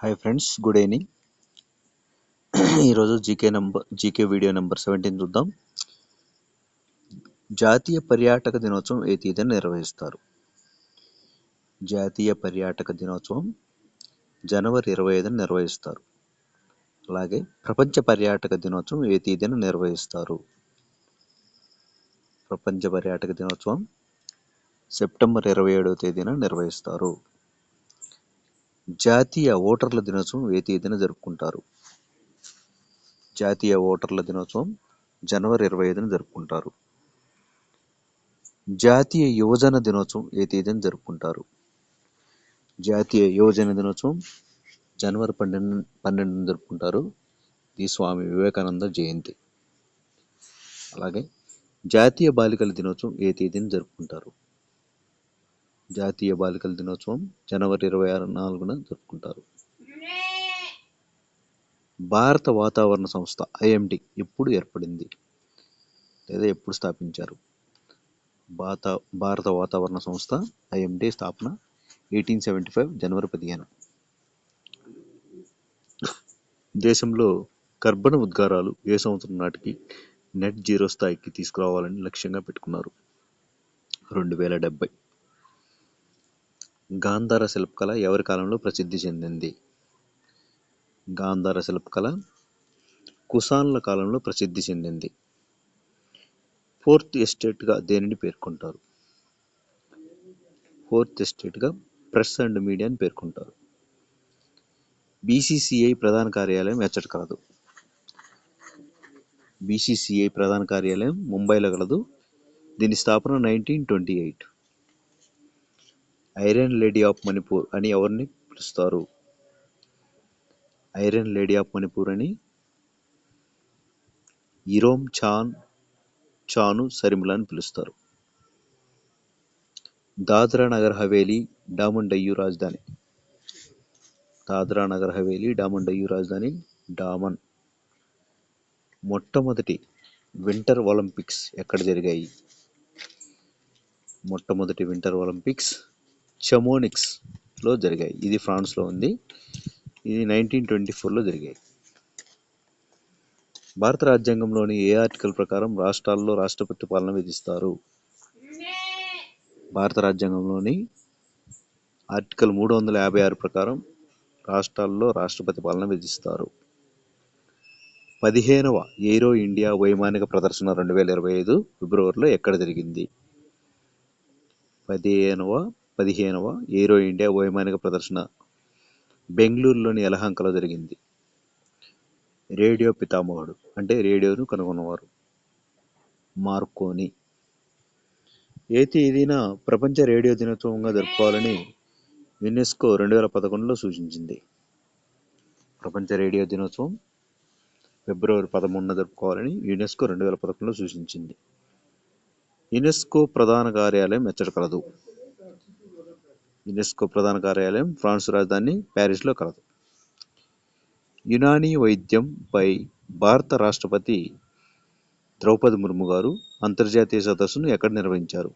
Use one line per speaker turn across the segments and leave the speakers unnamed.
Hi friends, good evening. ఈరోజు GK video number 17 చూద్దాం. జాతీయ పర్యాటక దినోత్సవం ఏ తేదీన నిర్వహిస్తారు? జాతీయ పర్యాటక దినోత్సవం జనవరి 25న నిర్వహిస్తారు. అలాగే ప్రపంచ పర్యాటక దినోత్సవం ఏ తేదీన నిర్వహిస్తారు? ప్రపంచ పర్యాటక దినోత్సవం సెప్టెంబర్ 27వ తేదీన నిర్వహిస్తారు. జాతీయ ఓటర్ల దినోత్సవం ఏ తేదీన జరుపుకుంటారు? జాతీయ ఓటర్ల దినోత్సవం జనవరి 25న జరుపుకుంటారు. జాతీయ యువజన దినోత్సవం ఏ తేదీన జరుపుకుంటారు? జాతీయ యువజన దినోత్సవం జనవరి 12న జరుపుకుంటారు. ఇది స్వామి వివేకానంద జయంతి. అలాగే జాతీయ బాలికల దినోత్సవం ఏ తేదీన జరుపుకుంటారు? జాతీయ బాలికల దినోత్సవం జనవరి 24న జరుపుకుంటారు. భారత వాతావరణ సంస్థ IMD ఎప్పుడు ఏర్పడింది లేదా ఎప్పుడు స్థాపించారు? భారత వాతావరణ సంస్థ IMD స్థాపన 1875 జనవరి 15. దేశంలో కర్బన ఉద్గారాలు ఏ సంవత్సరం నాటికి నెట్ జీరో స్థాయికి తీసుకురావాలని లక్ష్యంగా పెట్టుకున్నారు? 2070. గాంధార శిల్పకళ ఎవరి కాలంలో ప్రసిద్ధి చెందింది? గాంధార శిల్పకళ కుషాన్ల కాలంలో ప్రసిద్ధి చెందింది. ఫోర్త్ ఎస్టేట్గా దేనిని పేర్కొంటారు? ఫోర్త్ ఎస్టేట్గా ప్రెస్ అండ్ మీడియాని పేర్కొంటారు. BCCI ప్రధాన కార్యాలయం ఎచ్చట కలదు? BCCI ప్రధాన కార్యాలయం ముంబైలో కలదు. దీని స్థాపన 1928. ఐరన్ లేడీ ఆఫ్ మణిపూర్ అని ఎవరిని పిలుస్తారు? ఐరన్ లేడీ ఆఫ్ మణిపూర్ అని ఇరోమ్ చాను సరిమిలా అని పిలుస్తారు. దాద్రా నగర్ హవేలీ డామన్ డయ్యూ రాజధాని. దాద్రా నగర్ హవేలీ డామన్ డయ్యూ రాజధాని డామన్. మొట్టమొదటి వింటర్ ఒలింపిక్స్ ఎక్కడ జరిగాయి? మొట్టమొదటి వింటర్ ఒలింపిక్స్ చమోనిక్స్లో జరిగాయి. ఇది ఫ్రాన్స్లో ఉంది. ఇది 1924లో జరిగాయి. భారత రాజ్యాంగంలోని ఏ ఆర్టికల్ ప్రకారం రాష్ట్రాల్లో రాష్ట్రపతి పాలన విధిస్తారు? భారత రాజ్యాంగంలోని ఆర్టికల్ 356 ప్రకారం రాష్ట్రాల్లో రాష్ట్రపతి పాలన విధిస్తారు. 15వ ఏరో ఇండియా వైమానిక ప్రదర్శన 2025 ఫిబ్రవరిలో ఎక్కడ జరిగింది? 15వ ఏరో ఇండియా వైమానిక ప్రదర్శన బెంగళూరులోని యలహంకలో జరిగింది. రేడియో పితామహుడు అంటే రేడియోను కనుగొన్నవారు మార్కోని. ఏ తేదీన ప్రపంచ రేడియో దినోత్సవంగా జరుపుకోవాలని యునెస్కో 2011లో సూచించింది? ప్రపంచ రేడియో దినోత్సవం ఫిబ్రవరి 13న జరుపుకోవాలని యునెస్కో 2011లో సూచించింది. యునెస్కో ప్రధాన కార్యాలయం ఎచ్చట కలదు? యునెస్కో ప్రధాన కార్యాలయం ఫ్రాన్స్ రాజధాని ప్యారిస్లో కలదు. యునానీ వైద్యంపై భారత రాష్ట్రపతి ద్రౌపది ముర్ము గారు అంతర్జాతీయ సదస్సును ఎక్కడ నిర్వహించారు?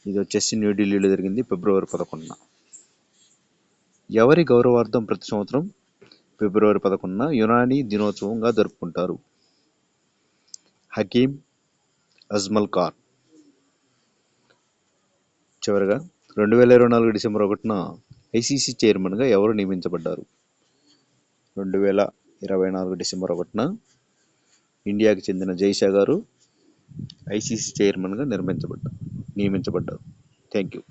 ఇది వచ్చేసి న్యూఢిల్లీలో జరిగింది ఫిబ్రవరి 11న. ఎవరి గౌరవార్థం ప్రతి సంవత్సరం ఫిబ్రవరి 11న యునానీ దినోత్సవంగా జరుపుకుంటారు? హకీమ్ అజ్మల్ ఖాన్. చివరగా 2024 డిసెంబర్ 1న ICC చైర్మన్గా ఎవరు నియమించబడ్డారు? 2024 డిసెంబర్ 1న ఇండియాకి చెందిన జైషా గారు ICC చైర్మన్గా నియమించబడ్డారు. Thank you.